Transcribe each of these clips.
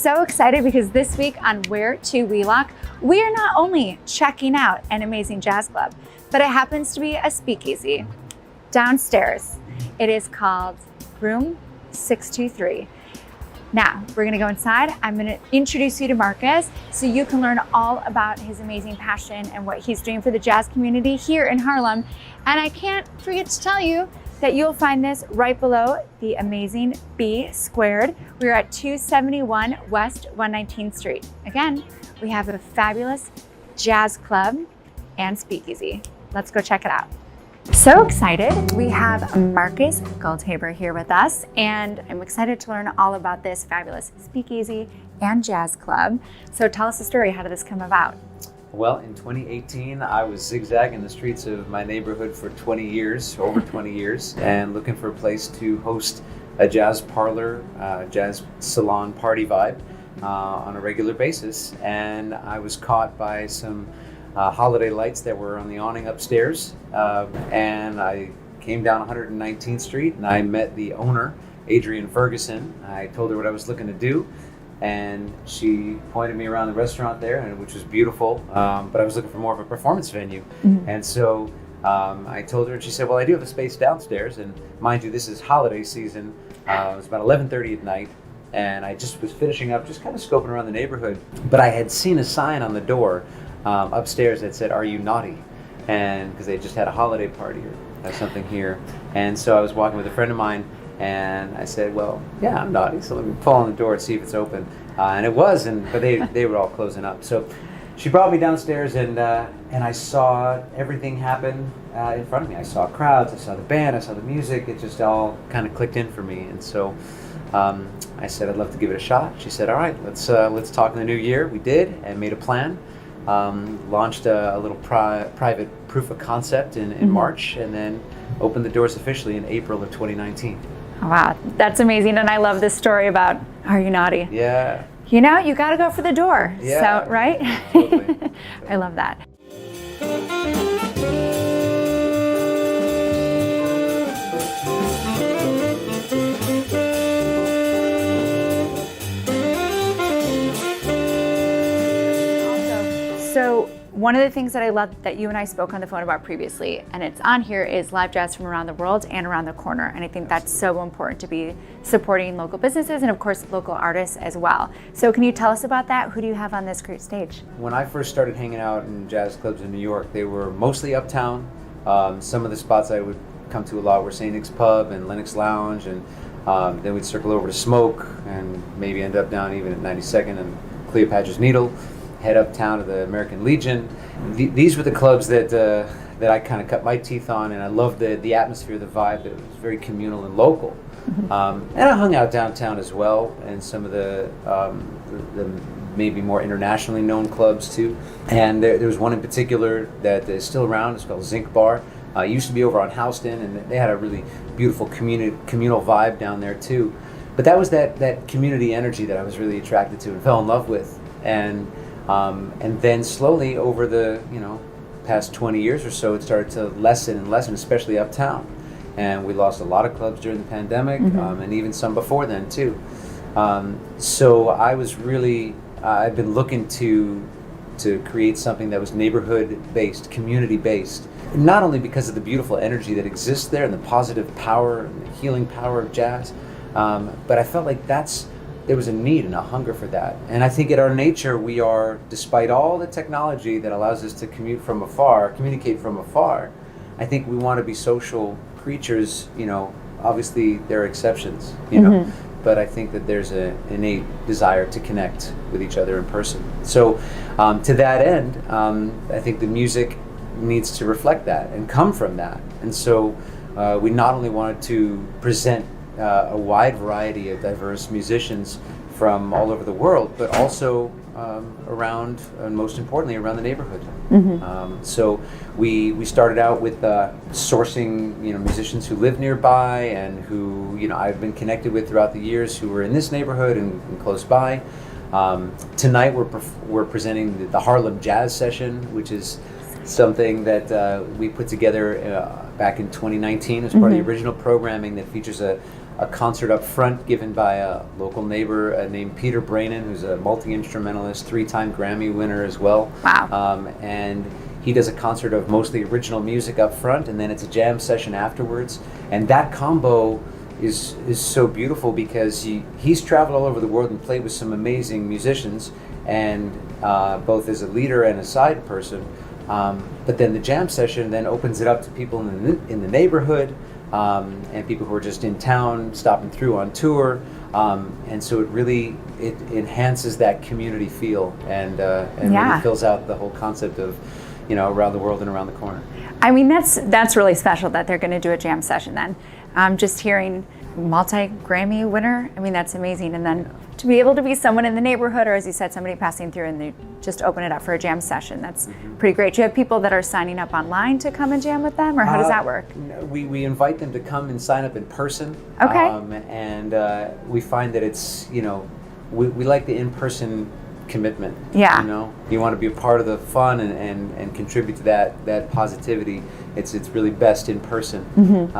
so excited because this week on Where to Wheelock, we are not only checking out an amazing jazz club, but it happens to be a speakeasy downstairs. It is called Room 623. Now, we're gonna go inside. I'm gonna introduce you to Marcus so you can learn all about his amazing passion and what he's doing for the jazz community here in Harlem. And I can't forget to tell you that you'll find this right below the amazing B Squared. We're at 271 West 119th Street. Again, we have a fabulous jazz club and speakeasy. Let's go check it out. So excited. We have Marcus Goldhaber here with us, and I'm excited to learn all about this fabulous speakeasy and jazz club. So tell us the story. How did this come about? Well, in 2018, I was zigzagging the streets of my neighborhood for 20 years, over 20 years, and looking for a place to host a jazz parlor, jazz salon party vibe on a regular basis. And I was caught by some holiday lights that were on the awning upstairs, and I came down 119th Street and I met the owner, Adrienne Ferguson. I told her what I was looking to do, and she pointed me around the restaurant there, which was beautiful, but I was looking for more of a performance venue. And so I told her, and she said, well, I do have a space downstairs, and mind you, this is holiday season. It was about 11:30 at night, and I just was finishing up, just kind of scoping around the neighborhood, but I had seen a sign on the door upstairs that said, "Are you naughty?" And because they just had a holiday party or something here. And so I was walking with a friend of mine, and I said, well, yeah, I'm naughty, so let me pull on the door and see if it's open. And it was, but they were all closing up. So she brought me downstairs, and I saw everything happen in front of me. I saw crowds, I saw the band, I saw the music. It just all kind of clicked in for me. And so I said, I'd love to give it a shot. She said, all right, let's talk in the new year. We did, and made a plan. Launched a little private proof of concept in March, and then opened the doors officially in April of 2019. Wow, that's amazing. And I love this story about Are You Naughty? Yeah. You know, you got to go for the door. Yeah. So, right? Totally. I love that. So one of the things that I love that you and I spoke on the phone about previously, and it's on here, is live jazz from around the world and around the corner. And I think that's so important to be supporting local businesses and of course local artists as well. So can you tell us about that? Who do you have on this great stage? When I first started hanging out in jazz clubs in New York, they were mostly uptown. Some of the spots I would come to a lot were St. Nick's Pub and Lennox Lounge, and then we'd circle over to Smoke and maybe end up down even at 92nd and Cleopatra's Needle. Head uptown to the American Legion. These were the clubs that I kind of cut my teeth on, and I loved the atmosphere, the vibe. It was very communal and local. And I hung out downtown as well, and some of the maybe more internationally known clubs too. And there was one in particular that is still around. It's called Zinc Bar. It used to be over on Houston, and they had a really beautiful communal vibe down there too. But that was that community energy that I was really attracted to and fell in love with. And then slowly over the past 20 years or so, it started to lessen and lessen, especially uptown. And we lost a lot of clubs during the pandemic, and even some before then too. So I was really, I've been looking to create something that was neighborhood-based, community-based. Not only because of the beautiful energy that exists there and the positive power and the healing power of jazz, but I felt like there was a need and a hunger for that. And I think at our nature, we are, despite all the technology that allows us to communicate from afar, I think we want to be social creatures. Obviously there are exceptions, but I think that there's an innate desire to connect with each other in person. So to that end, I think the music needs to reflect that and come from that. And so we not only wanted to present a wide variety of diverse musicians from all over the world, but also around, and most importantly, around the neighborhood. So we started out with sourcing musicians who live nearby and who I've been connected with throughout the years who were in this neighborhood and close by. Tonight we're presenting the Harlem Jazz Session, which is something that we put together back in 2019 as part of the original programming that features a a concert up front given by a local neighbor named Peter Brainin, who's a multi-instrumentalist, 3-time Grammy winner as well. Wow. And he does a concert of mostly original music up front, and then it's a jam session afterwards. And that combo is so beautiful because he's traveled all over the world and played with some amazing musicians, and both as a leader and a side person. But then the jam session then opens it up to people in the neighborhood, and people who are just in town, stopping through on tour. And so it enhances that community feel, and really fills out the whole concept of, around the world and around the corner. I mean, that's really special that they're going to do a jam session then. Just hearing multi-Grammy winner, I mean, that's amazing. And then to be able to be someone in the neighborhood, or as you said, somebody passing through, and they just open it up for a jam session, that's pretty great. Do you have people that are signing up online to come and jam with them, or how does that work? We invite them to come and sign up in person. Okay. And we find that it's, we like the in-person commitment. Yeah. You want to be a part of the fun and contribute to that positivity. It's really best in person.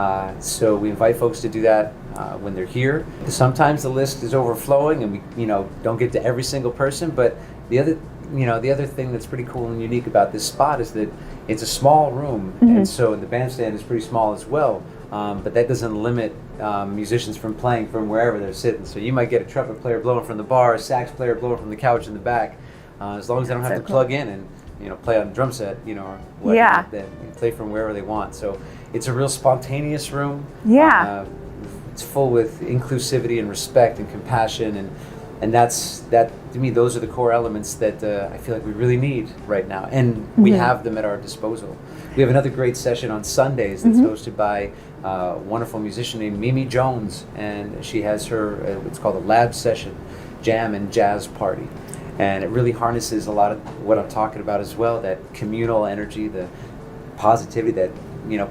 So we invite folks to do that when they're here. Sometimes the list is overflowing, and we don't get to every single person. But the other thing that's pretty cool and unique about this spot is that it's a small room, and so the bandstand is pretty small as well. But that doesn't limit musicians from playing from wherever they're sitting. So you might get a trumpet player blowing from the bar, a sax player blowing from the couch in the back, as long as they don't have to plug in and play on a drum set, or whatnot. Then play from wherever they want. So it's a real spontaneous room. Yeah. It's full with inclusivity and respect and compassion, and that to me, those are the core elements that I feel like we really need right now, and we have them at our disposal. We have another great session on Sundays that's hosted by a wonderful musician named Mimi Jones, and she has her it's called a lab session, jam and jazz party, and it really harnesses a lot of what I'm talking about as well, that communal energy, the positivity, that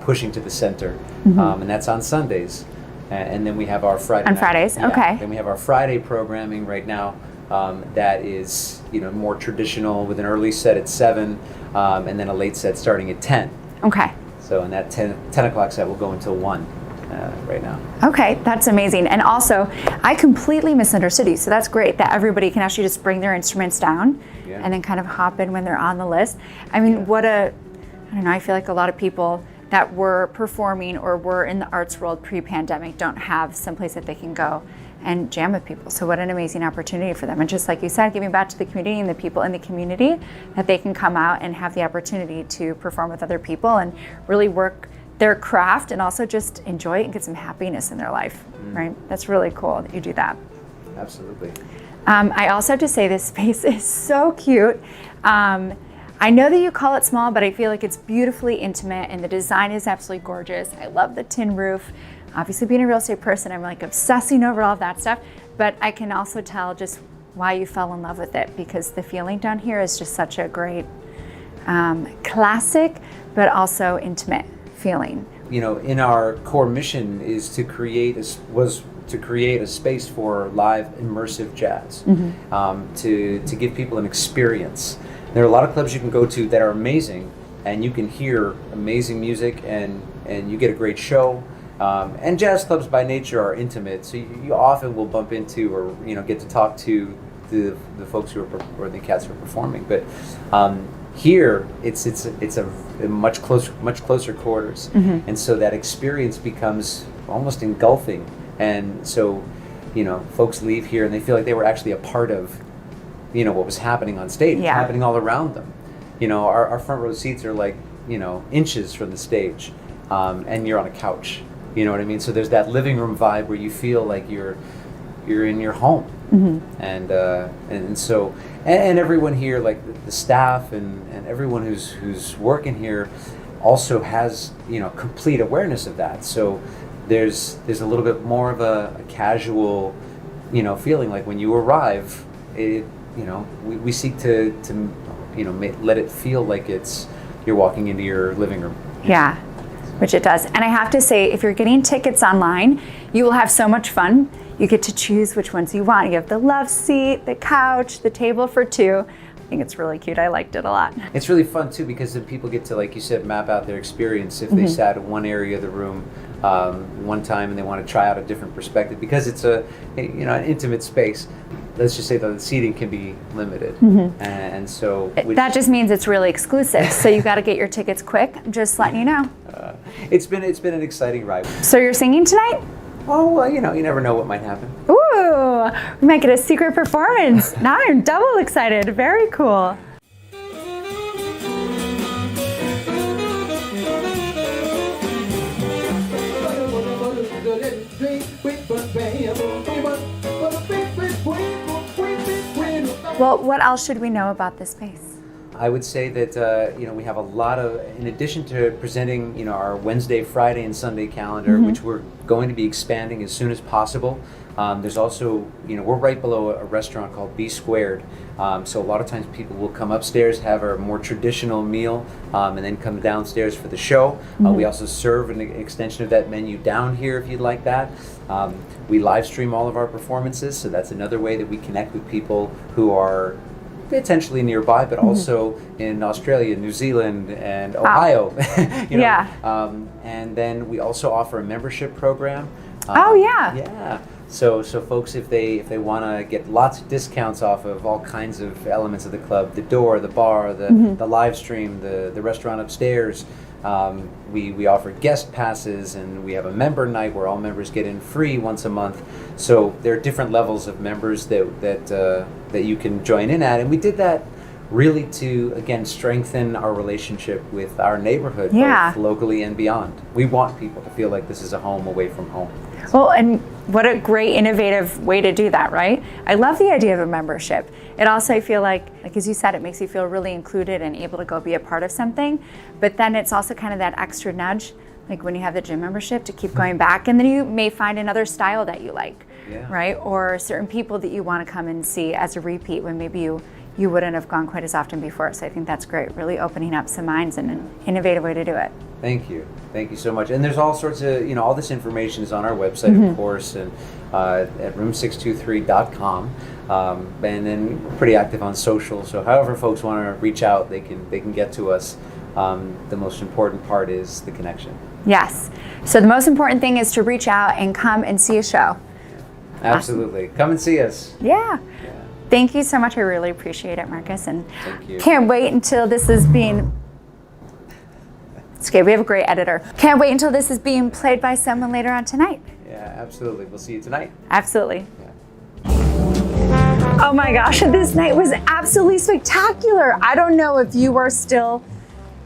pushing to the center, and that's on Sundays. And then we have our Friday on night. Fridays. Yeah. Okay. Then we have our Friday programming right now. That is, more traditional, with an early set at 7, and then a late set starting at 10. Okay. So, and that 10 o'clock set will go until 1 right now. Okay, that's amazing. And also, I completely misunderstood you, so that's great that everybody can actually just bring their instruments down and then kind of hop in when they're on the list. I mean, I don't know, I feel like a lot of people that were performing or were in the arts world pre-pandemic don't have someplace that they can go and jam with people. So what an amazing opportunity for them. And just like you said, giving back to the community and the people in the community, that they can come out and have the opportunity to perform with other people and really work their craft, and also just enjoy it and get some happiness in their life, right? That's really cool that you do that. Absolutely. I also have to say this space is so cute. I know that you call it small, but I feel like it's beautifully intimate, and the design is absolutely gorgeous. I love the tin roof. Obviously, being a real estate person, I'm like obsessing over all of that stuff, but I can also tell just why you fell in love with it, because the feeling down here is just such a great classic, but also intimate feeling. In our core mission is to create a space for live immersive jazz, to give people an experience. There are a lot of clubs you can go to that are amazing, and you can hear amazing music, and you get a great show. And jazz clubs by nature are intimate, so you often will bump into or get to talk to the folks who are, or the cats who are performing. But here it's a much closer quarters, and so that experience becomes almost engulfing. And so folks leave here and they feel like they were actually a part of what was happening on stage. It's happening all around them. Our front row seats are like inches from the stage, and you're on a couch. You know what I mean? So there's that living room vibe where you feel like you're in your home, and so everyone here, like the staff and everyone who's working here, also has complete awareness of that. So there's a little bit more of a casual feeling, like when you arrive. We seek to let it feel like you're walking into your living room. Yeah, which it does. And I have to say, if you're getting tickets online, you will have so much fun. You get to choose which ones you want. You have the love seat, the couch, the table for two. think it's really cute. I liked it a lot. It's really fun too because then people get to, like you said, map out their experience if they sat in one area of the room one time and they want to try out a different perspective because it's an intimate space. Let's just say that the seating can be limited, and so that just means it's really exclusive. So you got to get your tickets quick. I'm just letting you know. It's been an exciting ride. So you're singing tonight? Oh well, you never know what might happen. Ooh, we might get a secret performance. Now I'm double excited. Very cool. Well, what else should we know about this space? I would say that we have a lot of, in addition to presenting our Wednesday, Friday, and Sunday calendar, which we're going to be expanding as soon as possible. There's also, we're right below a restaurant called B Squared. So a lot of times people will come upstairs, have a more traditional meal, and then come downstairs for the show. We also serve an extension of that menu down here if you'd like that. We live stream all of our performances, so that's another way that we connect with people who are potentially nearby, but also in Australia, New Zealand, and Ohio. And then we also offer a membership program. Yeah. So folks, if they want to get lots of discounts off of all kinds of elements of the club, the door, the bar, the live stream, the restaurant upstairs, we offer guest passes, and we have a member night where all members get in free once a month. So there are different levels of members that you can join in at, and we did that really to, again, strengthen our relationship with our neighborhood, both locally and beyond. We want people to feel like this is a home away from home. Well, and what a great innovative way to do that, right? I love the idea of a membership. It also, I feel like as you said, it makes you feel really included and able to go be a part of something. But then it's also kind of that extra nudge, like when you have the gym membership, to keep going back. And then you may find another style that you like, right? Or certain people that you want to come and see as a repeat when maybe you wouldn't have gone quite as often before. So I think that's great, really opening up some minds and an innovative way to do it. Thank you so much. And there's all sorts of, all this information is on our website, of course, and at room623.com. And then we're pretty active on social, so however folks want to reach out, they can get to us. The most important part is the connection. Yes. So the most important thing is to reach out and come and see a show. Absolutely. Awesome. Come and see us. Yeah. Thank you so much. I really appreciate it, Marcus. And thank you. Can't wait until this is being... It's okay, we have a great editor. Can't wait until this is being played by someone later on tonight. Yeah, absolutely. We'll see you tonight. Absolutely. Yeah. Oh my gosh, this night was absolutely spectacular. I don't know if you are still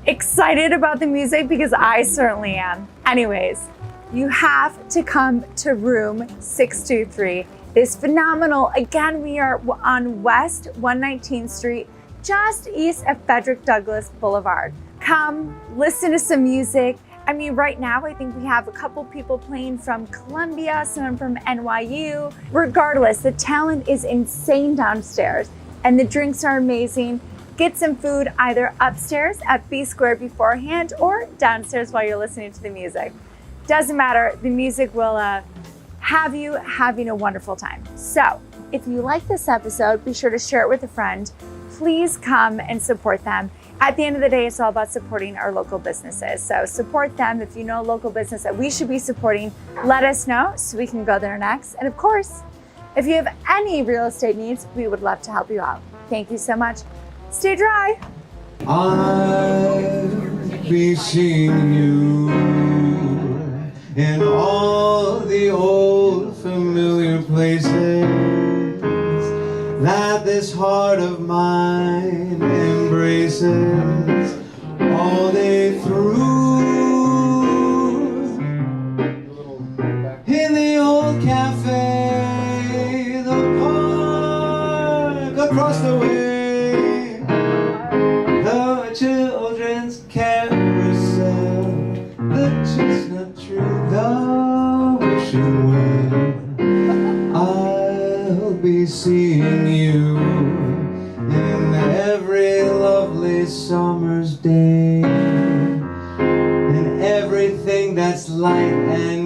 excited about the music, because I certainly am. Anyways, you have to come to room 623. It's phenomenal. Again, we are on West 119th Street, just east of Frederick Douglass Boulevard. Come, listen to some music. I mean, right now, I think we have a couple people playing from Columbia, some from NYU. Regardless, the talent is insane downstairs, and the drinks are amazing. Get some food either upstairs at B Square beforehand or downstairs while you're listening to the music. Doesn't matter, the music will have you having a wonderful time. So, if you like this episode, be sure to share it with a friend. Please come and support them. At the end of the day, it's all about supporting our local businesses. So support them. If you know a local business that we should be supporting, let us know so we can go there next. And of course, if you have any real estate needs, we would love to help you out. Thank you so much. Stay dry. I'll be seeing you in all the old familiar places that this heart of mine embraces all day through. In the old cafe, the park across the way, the children's carousel, the chestnut tree, the wishing well. I'll be seeing you in every lovely summer's day, and everything that's light and